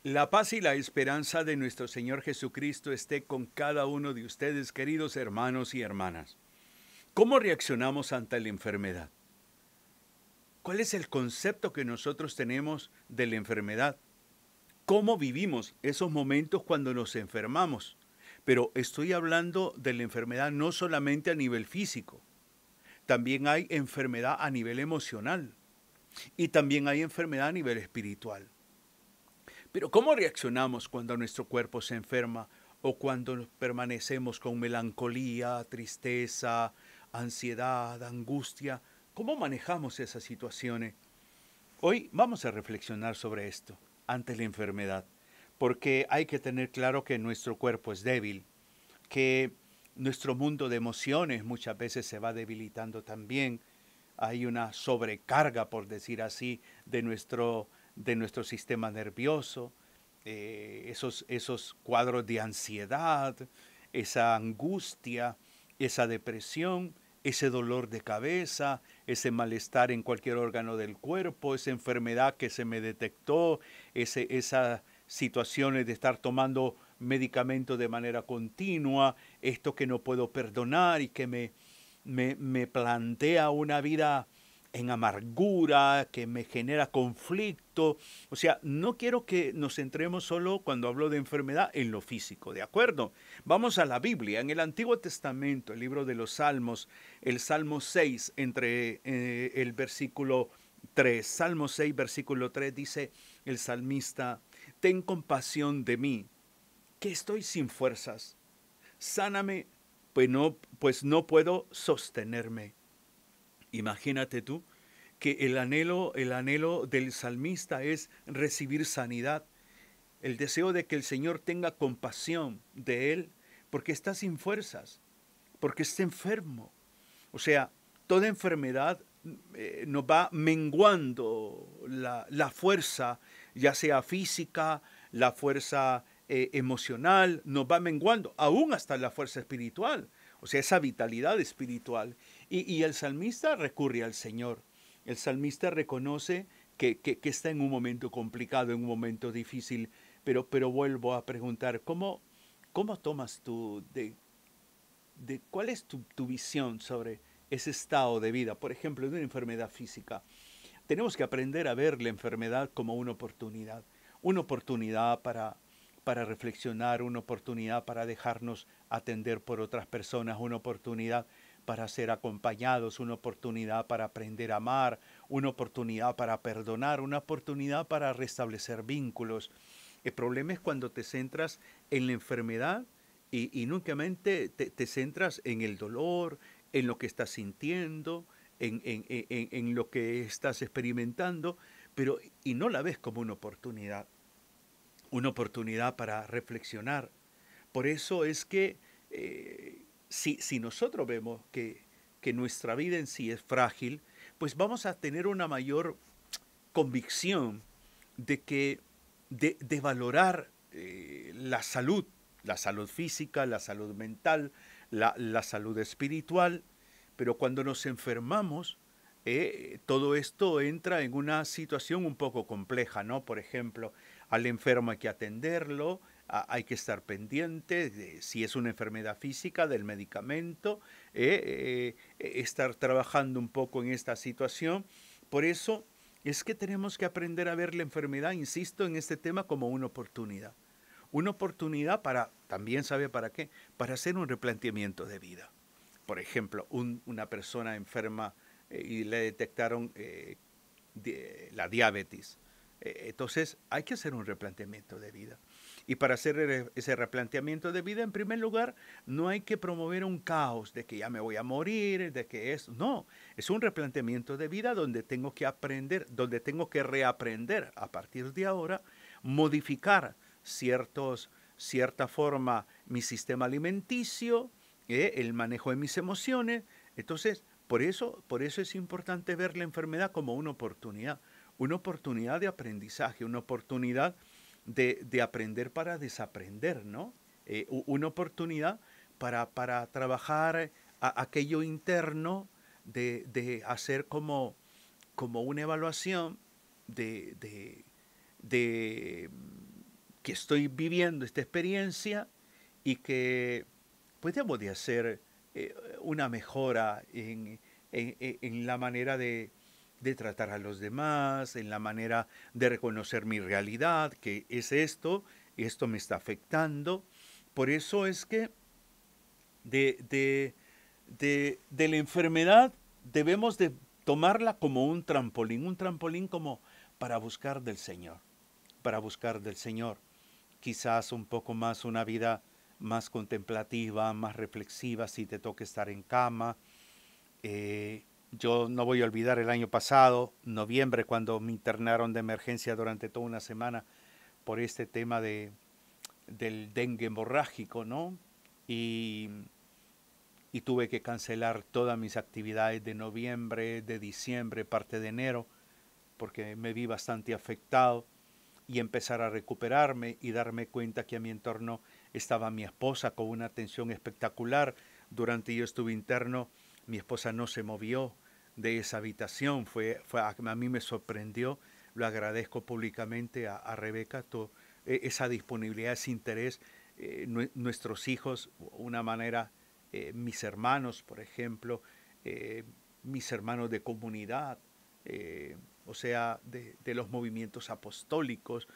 La paz y la esperanza de nuestro Señor Jesucristo esté con cada uno de ustedes, queridos hermanos y hermanas. ¿Cómo reaccionamos ante la enfermedad? ¿Cuál es el concepto que nosotros tenemos de la enfermedad? ¿Cómo vivimos esos momentos cuando nos enfermamos? Pero estoy hablando de la enfermedad no solamente a nivel físico, también hay enfermedad a nivel emocional y también hay enfermedad a nivel espiritual. Pero ¿cómo reaccionamos cuando nuestro cuerpo se enferma o cuando permanecemos con melancolía, tristeza, ansiedad, angustia? ¿Cómo manejamos esas situaciones? Hoy vamos a reflexionar sobre esto ante la enfermedad, porque hay que tener claro que nuestro cuerpo es débil, que nuestro mundo de emociones muchas veces se va debilitando también. Hay una sobrecarga, por decir así, de nuestro sistema nervioso, esos cuadros de ansiedad, esa angustia, esa depresión, ese dolor de cabeza, ese malestar en cualquier órgano del cuerpo, esa enfermedad que se me detectó, esas situaciones de estar tomando medicamentos de manera continua, esto que no puedo perdonar y que me plantea una vida en amargura, que me genera conflicto. O sea, no quiero que nos centremos solo cuando hablo de enfermedad en lo físico, ¿de acuerdo? Vamos a la Biblia, en el Antiguo Testamento, el libro de los Salmos, el Salmo 6, entre el versículo 3, Salmo 6, versículo 3, dice el salmista, ten compasión de mí, que estoy sin fuerzas, sáname, pues no puedo sostenerme. Imagínate tú que el anhelo del salmista es recibir sanidad, el deseo de que el Señor tenga compasión de él, porque está sin fuerzas, porque está enfermo. O sea, toda enfermedad nos va menguando la fuerza, ya sea física, la fuerza emocional, nos va menguando, aún hasta la fuerza espiritual, o sea, esa vitalidad espiritual. Y el salmista recurre al Señor. El salmista reconoce que está en un momento complicado, en un momento difícil, pero vuelvo a preguntar, ¿cómo tomas tú de cuál es tu visión sobre ese estado de vida, por ejemplo, de una enfermedad física? Tenemos que aprender a ver la enfermedad como una oportunidad para reflexionar, una oportunidad para dejarnos atender por otras personas, una oportunidad para ser acompañados, una oportunidad para aprender a amar, una oportunidad para perdonar, una oportunidad para restablecer vínculos. El problema es cuando te centras en la enfermedad y únicamente te centras en el dolor, en lo que estás sintiendo, en lo que estás experimentando, pero y no la ves como una oportunidad para reflexionar. Por eso es que si nosotros vemos que nuestra vida en sí es frágil, pues vamos a tener una mayor convicción de que de valorar la salud física, la salud mental, la salud espiritual, pero cuando nos enfermamos, todo esto entra en una situación un poco compleja, ¿no? Por ejemplo, al enfermo hay que atenderlo, hay que estar pendiente de si es una enfermedad física, del medicamento, estar trabajando un poco en esta situación. Por eso es que tenemos que aprender a ver la enfermedad, insisto, en este tema como una oportunidad. Una oportunidad para, también sabe para qué, para hacer un replanteamiento de vida. Por ejemplo, una persona enferma y le detectaron la diabetes. Entonces hay que hacer un replanteamiento de vida. Y para hacer ese replanteamiento de vida, en primer lugar, no hay que promover un caos de que ya me voy a morir, de que es... No, es un replanteamiento de vida donde tengo que aprender, donde tengo que reaprender a partir de ahora, modificar cierta forma mi sistema alimenticio, el manejo de mis emociones. Entonces, por eso es importante ver la enfermedad como una oportunidad de aprendizaje, una oportunidad de aprender para desaprender, ¿no? Una oportunidad para trabajar aquello interno, de hacer como una evaluación de, de que estoy viviendo esta experiencia y que pues debo de hacer una mejora en la manera de tratar a los demás, en la manera de reconocer mi realidad, que es esto, esto me está afectando. Por eso es que de, de, de la enfermedad debemos de tomarla como un trampolín como para buscar del Señor, para buscar del Señor. Quizás un poco más una vida más contemplativa, más reflexiva, si te toca estar en cama. Yo no voy a olvidar el año pasado, noviembre, cuando me internaron de emergencia durante toda una semana por este tema del dengue hemorrágico, ¿no? Y, y tuve que cancelar todas mis actividades de noviembre, de diciembre, parte de enero, porque me vi bastante afectado y empezar a recuperarme y darme cuenta que a mi entorno estaba mi esposa con una atención espectacular. Durante yo estuve interno, mi esposa no se movió de esa habitación, a mí me sorprendió, lo agradezco públicamente a Rebeca, esa disponibilidad, ese interés, nuestros hijos, una manera, mis hermanos, por ejemplo, eh, mis hermanos de comunidad, o sea, de los movimientos apostólicos,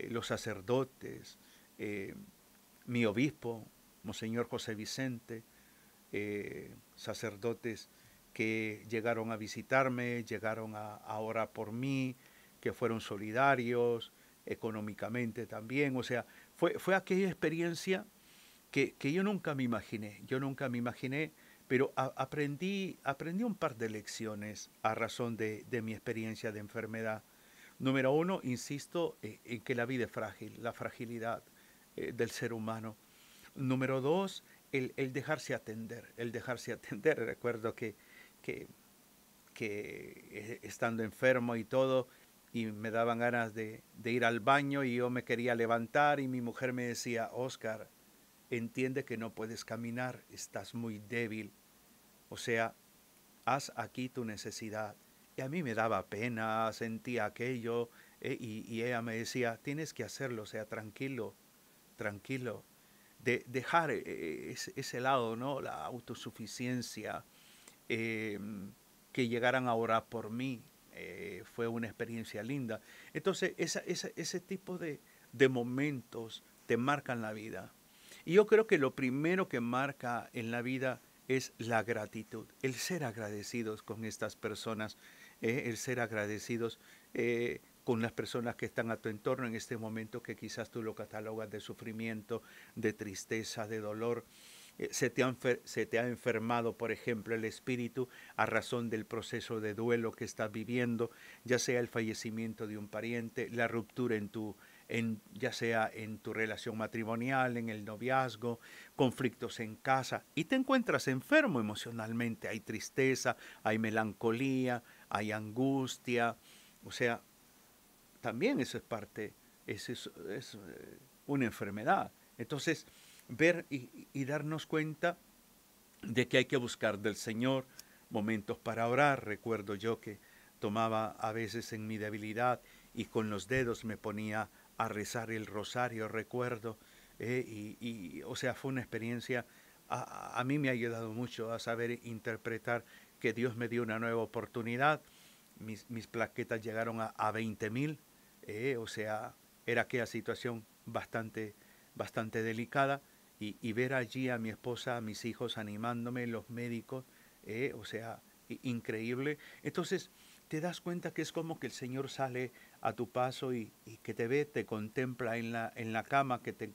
los sacerdotes, eh, mi obispo, Monseñor José Vicente, sacerdotes que llegaron a visitarme, llegaron a orar por mí, que fueron solidarios económicamente también. O sea, fue aquella experiencia que yo nunca me imaginé, pero aprendí un par de lecciones a razón de mi experiencia de enfermedad. Número uno, insisto en que la vida es frágil, la fragilidad del ser humano. Número dos, el dejarse atender, el dejarse atender. Recuerdo que, que estando enfermo y todo, y me daban ganas de ir al baño y yo me quería levantar y mi mujer me decía, Oscar, entiende que no puedes caminar, estás muy débil. O sea, haz aquí tu necesidad. Y a mí me daba pena, sentía aquello, y ella me decía, tienes que hacerlo, o sea, tranquilo, tranquilo. Dejar ese lado, ¿no? La autosuficiencia, eh, que llegaran a orar por mí, fue una experiencia linda. Entonces, ese tipo de momentos te marcan la vida. Y yo creo que lo primero que marca en la vida es la gratitud, el ser agradecidos con estas personas, el ser agradecidos con las personas que están a tu entorno en este momento que quizás tú lo catalogas de sufrimiento, de tristeza, de dolor. Se te ha enfermado, por ejemplo, el espíritu a razón del proceso de duelo que estás viviendo, ya sea el fallecimiento de un pariente, la ruptura ya sea en tu relación matrimonial, en el noviazgo, conflictos en casa, y te encuentras enfermo emocionalmente. Hay tristeza, hay melancolía, hay angustia, o sea, también eso es parte, es una enfermedad. Entonces, ver y darnos cuenta de que hay que buscar del Señor momentos para orar. Recuerdo yo que tomaba a veces en mi debilidad y con los dedos me ponía a rezar el rosario, recuerdo, o sea, fue una experiencia, a mí me ha ayudado mucho a saber interpretar que Dios me dio una nueva oportunidad. Mis plaquetas llegaron a 20.000, o sea, era aquella situación bastante delicada, y ver allí a mi esposa, a mis hijos animándome, los médicos, o sea, increíble. Entonces te das cuenta que es como que el Señor sale a tu paso y que te ve, te contempla en la cama, que te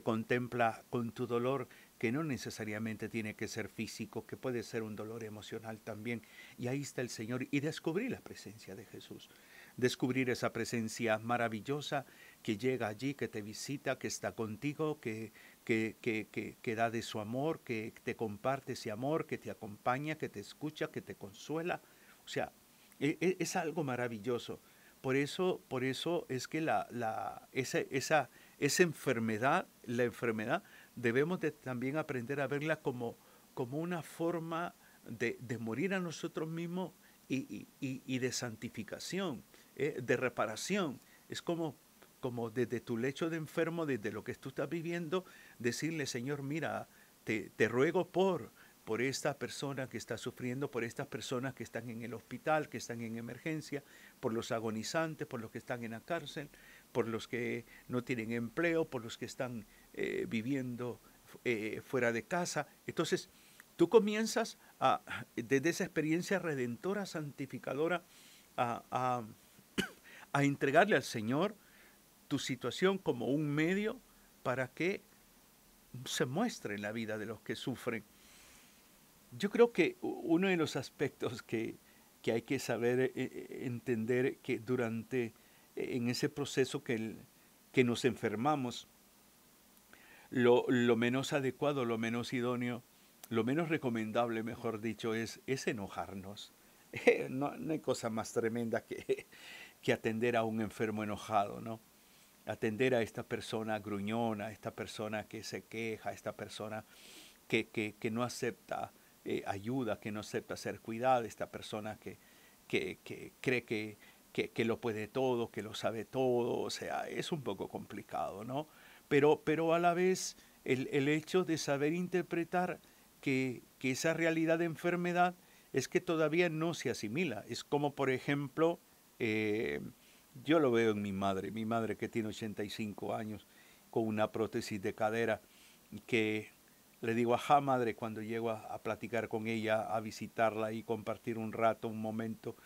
contempla con tu dolor, que no necesariamente tiene que ser físico, que puede ser un dolor emocional también. Y ahí está el Señor y descubrir la presencia de Jesús. Descubrir esa presencia maravillosa que llega allí, que te visita, que está contigo, que da de su amor, que te comparte ese amor, que te acompaña, que te escucha, que te consuela. O sea, es algo maravilloso. Por eso es que esa enfermedad, la enfermedad, debemos de también aprender a verla como una forma de morir a nosotros mismos y de santificación, de reparación. Es como como desde tu lecho de enfermo, desde lo que tú estás viviendo, decirle, Señor, mira, te ruego por esta persona que está sufriendo, por estas personas que están en el hospital, que están en emergencia, por los agonizantes, por los que están en la cárcel, por los que no tienen empleo, por los que están viviendo fuera de casa. Entonces, tú comienzas desde esa experiencia redentora, santificadora, a, a, a entregarle al Señor tu situación como un medio para que se muestre en la vida de los que sufren. Yo creo que uno de los aspectos que hay que saber entender que durante en ese proceso que nos enfermamos, lo menos adecuado, lo menos idóneo, lo menos recomendable, mejor dicho, es enojarnos. No hay cosa más tremenda que atender a un enfermo enojado, ¿no? Atender a esta persona gruñona, a esta persona que se queja, a esta persona que no acepta ayuda, que no acepta ser cuidada, esta persona que cree que lo puede todo, que lo sabe todo, o sea, es un poco complicado, ¿no? Pero a la vez el hecho de saber interpretar que esa realidad de enfermedad es que todavía no se asimila. Es como, por ejemplo, eh, yo lo veo en mi madre que tiene 85 años, con una prótesis de cadera, que le digo, ajá, madre, cuando llego a platicar con ella, a visitarla y compartir un rato, un momento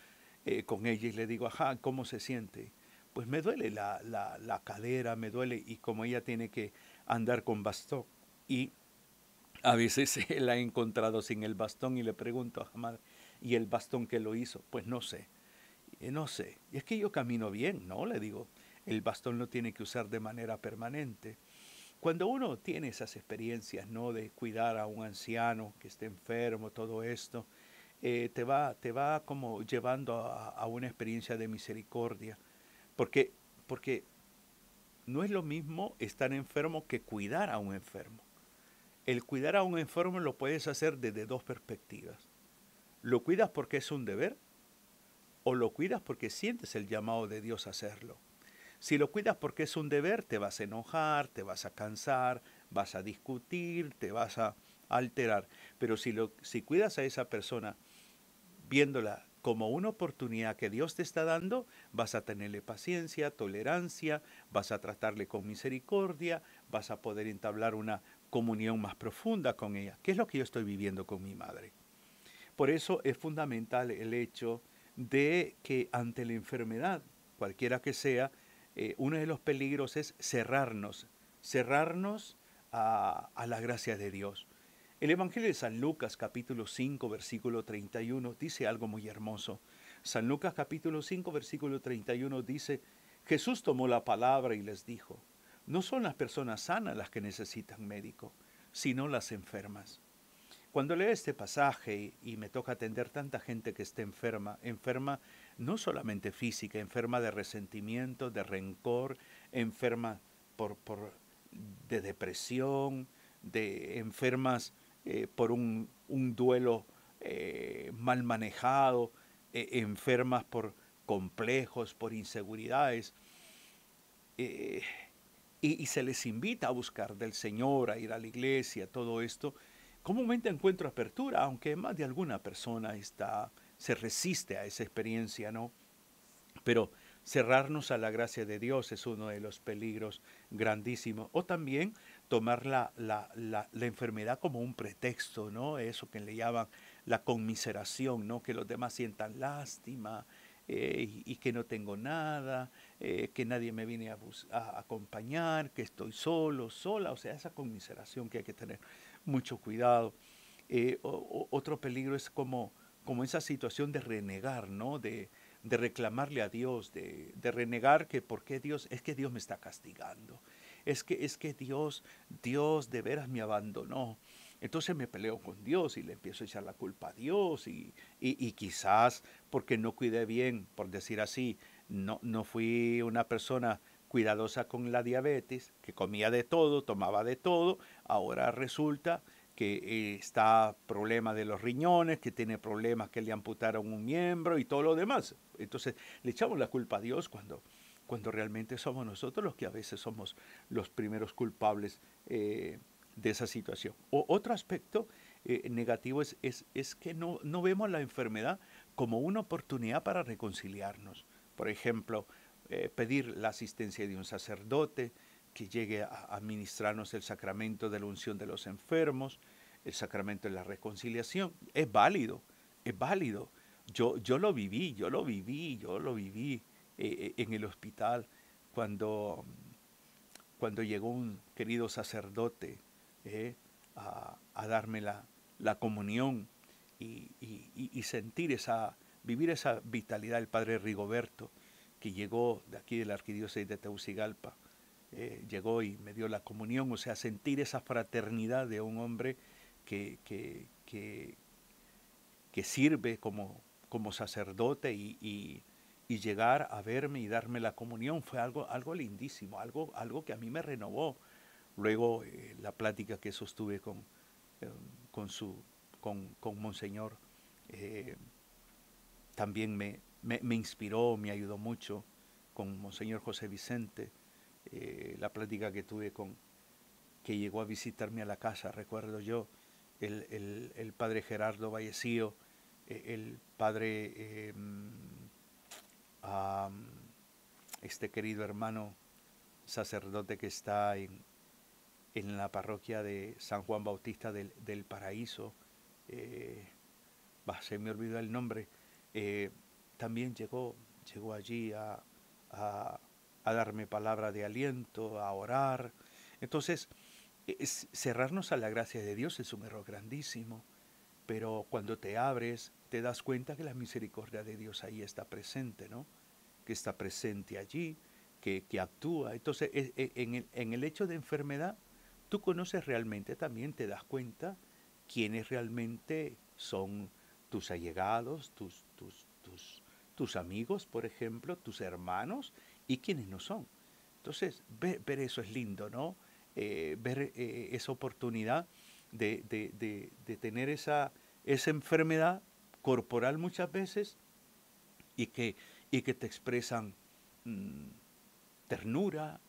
con ella, y le digo, ajá, ¿cómo se siente? Pues me duele la cadera, me duele, y como ella tiene que andar con bastón, y a veces la he encontrado sin el bastón y le pregunto, ajá, madre, ¿y el bastón que lo hizo? Pues no sé. No sé, y es que yo camino bien, ¿no? Le digo, el bastón lo tiene que usar de manera permanente. Cuando uno tiene esas experiencias, ¿no? De cuidar a un anciano que esté enfermo, todo esto, te va como llevando a una experiencia de misericordia. Porque, porque no es lo mismo estar enfermo que cuidar a un enfermo. El cuidar a un enfermo lo puedes hacer desde dos perspectivas. Lo cuidas porque es un deber o lo cuidas porque sientes el llamado de Dios a hacerlo. Si lo cuidas porque es un deber, te vas a enojar, te vas a cansar, vas a discutir, te vas a alterar. Pero si cuidas a esa persona viéndola como una oportunidad que Dios te está dando, vas a tenerle paciencia, tolerancia, vas a tratarle con misericordia, vas a poder entablar una comunión más profunda con ella, que es lo que yo estoy viviendo con mi madre. Por eso es fundamental el hecho de que ante la enfermedad, cualquiera que sea, uno de los peligros es cerrarnos a la gracia de Dios. El Evangelio de San Lucas capítulo 5 versículo 31 dice algo muy hermoso. San Lucas capítulo 5 versículo 31 dice, Jesús tomó la palabra y les dijo, no son las personas sanas las que necesitan médico, sino las enfermas. Cuando leo este pasaje y me toca atender tanta gente que está enferma, enferma no solamente física, enferma de resentimiento, de rencor, enferma por de depresión, de enfermas por un duelo mal manejado, enfermas por complejos, por inseguridades, eh, y se les invita a buscar del Señor, a ir a la iglesia, todo esto. Comúnmente encuentro apertura, aunque más de alguna persona se resiste a esa experiencia, ¿no? Pero cerrarnos a la gracia de Dios es uno de los peligros grandísimos. O también tomar la enfermedad como un pretexto, ¿no? Eso que le llaman la conmiseración, ¿no? Que los demás sientan lástima y que no tengo nada, que nadie me viene a acompañar, que estoy solo, sola. O sea, esa conmiseración que hay que tener mucho cuidado. Otro peligro es como esa situación de renegar, ¿no? De reclamarle a Dios, de renegar que por qué Dios, es que Dios me está castigando, es que Dios de veras me abandonó. Entonces me peleo con Dios y le empiezo a echar la culpa a Dios y quizás porque no cuidé bien, por decir así, no fui una persona cuidadosa con la diabetes, que comía de todo, tomaba de todo, ahora resulta que está problema de los riñones, que tiene problemas que le amputaron un miembro y todo lo demás. Entonces le echamos la culpa a Dios cuando realmente somos nosotros los que a veces somos los primeros culpables de esa situación. Otro aspecto negativo es que no vemos la enfermedad como una oportunidad para reconciliarnos. Por ejemplo, pedir la asistencia de un sacerdote que llegue a administrarnos el sacramento de la unción de los enfermos, el sacramento de la reconciliación. Es válido, es válido. Yo lo viví, en el hospital cuando, cuando llegó un querido sacerdote a darme la comunión y sentir vivir esa vitalidad del padre Rigoberto, que llegó de aquí de la arquidiócesis de Tegucigalpa, llegó y me dio la comunión, o sea, sentir esa fraternidad de un hombre que, que, que, que sirve como sacerdote y llegar a verme y darme la comunión fue algo lindísimo, algo que a mí me renovó. Luego la plática que sostuve eh, con, su, con Monseñor eh, también me inspiró, me ayudó mucho con Monseñor José Vicente. La plática que tuve que llegó a visitarme a la casa, recuerdo yo, el padre Gerardo Vallecillo, el padre, este querido hermano sacerdote que está en la parroquia de San Juan Bautista del Paraíso, eh, se me olvidó el nombre, eh, también llegó allí a, a darme palabra de aliento, a orar. Entonces, cerrarnos a la gracia de Dios es un error grandísimo, pero cuando te abres, te das cuenta que la misericordia de Dios ahí está presente, ¿no? Que está presente allí, que actúa. Entonces, en el hecho de enfermedad, tú conoces realmente, también te das cuenta quiénes realmente son tus allegados, tus amigos, por ejemplo, tus hermanos, y quiénes no son. Entonces, ver eso es lindo, ¿no? Ver esa oportunidad de tener esa enfermedad corporal muchas veces y y que te expresan mmm, ternura,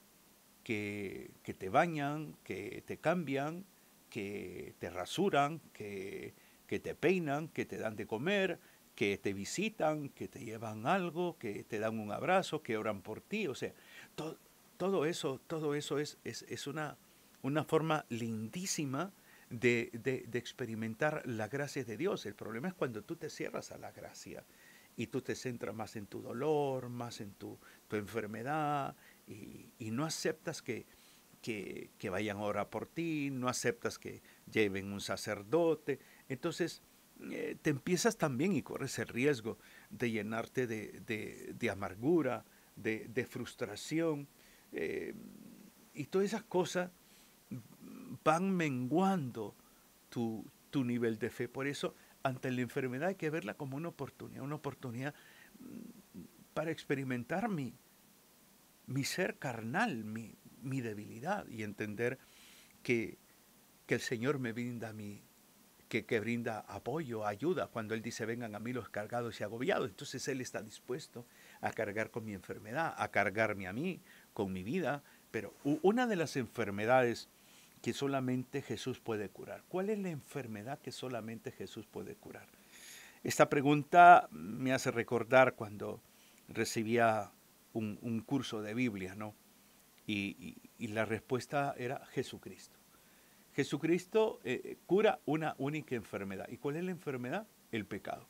que te bañan, que te cambian, que te rasuran, que te peinan, que te dan de comer, que te visitan, que te llevan algo, que te dan un abrazo, que oran por ti. O sea, to, todo eso es una forma lindísima de experimentar la gracia de Dios. El problema es cuando tú te cierras a la gracia y tú te centras más en tu dolor, más en tu enfermedad y no aceptas que vayan a orar por ti, no aceptas que lleven un sacerdote. Entonces te empiezas también y corres el riesgo de llenarte de amargura, de frustración. eh, y todas esas cosas van menguando tu nivel de fe. Por eso, ante la enfermedad hay que verla como una oportunidad para experimentar mi ser carnal, mi debilidad y entender que, que el Señor me brinda que brinda apoyo, ayuda, cuando Él dice vengan a mí los cargados y agobiados. Entonces Él está dispuesto a cargar con mi enfermedad, a cargarme a mí, con mi vida. Pero una de las enfermedades que solamente Jesús puede curar. ¿Cuál es la enfermedad que solamente Jesús puede curar? Esta pregunta me hace recordar cuando recibía un curso de Biblia, ¿no? Y la respuesta era Jesucristo. Jesucristo cura una única enfermedad. ¿Y cuál es la enfermedad? El pecado.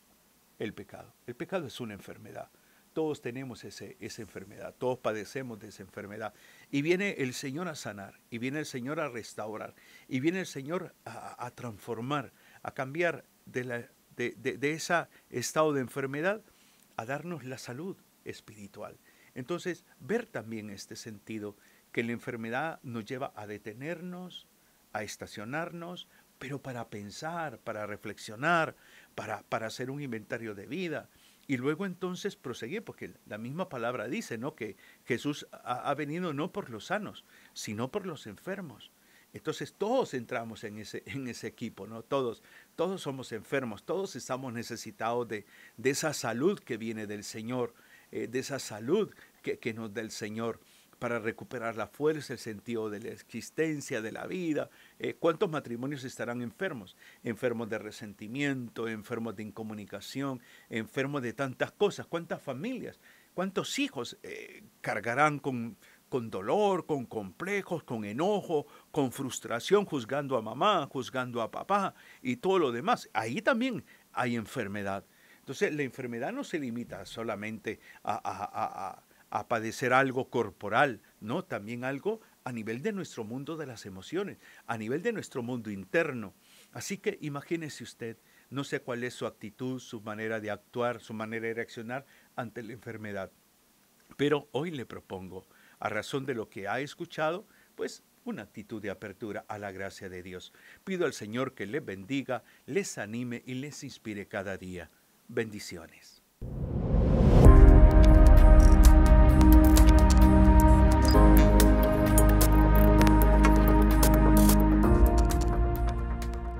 El pecado. El pecado es una enfermedad. Todos tenemos esa enfermedad, todos padecemos de esa enfermedad. Y viene el Señor a sanar, y viene el Señor a restaurar, y viene el Señor a transformar, a cambiar de ese estado de enfermedad, a darnos la salud espiritual. Entonces, ver también este sentido, que la enfermedad nos lleva a detenernos, a estacionarnos, pero para pensar, para reflexionar, para hacer un inventario de vida. Y luego entonces proseguir, porque la misma palabra dice, ¿no? Que Jesús ha venido no por los sanos, sino por los enfermos. Entonces todos entramos en ese equipo, ¿no? Todos somos enfermos, todos estamos necesitados de esa salud que viene del Señor. de esa salud que nos da el Señor para recuperar la fuerza, el sentido de la existencia, de la vida. ¿Cuántos matrimonios estarán enfermos? Enfermos de resentimiento, enfermos de incomunicación, enfermos de tantas cosas. ¿Cuántas familias? ¿Cuántos hijos cargarán con dolor, con complejos, con enojo, con frustración, juzgando a mamá, juzgando a papá y todo lo demás? Ahí también hay enfermedad. Entonces, la enfermedad no se limita solamente a padecer algo corporal, ¿no? También algo a nivel de nuestro mundo de las emociones, a nivel de nuestro mundo interno. Así que imagínese usted, no sé cuál es su actitud, su manera de actuar, su manera de reaccionar ante la enfermedad. Pero hoy le propongo, a razón de lo que ha escuchado, pues una actitud de apertura a la gracia de Dios. Pido al Señor que les bendiga, les anime y les inspire cada día. Bendiciones.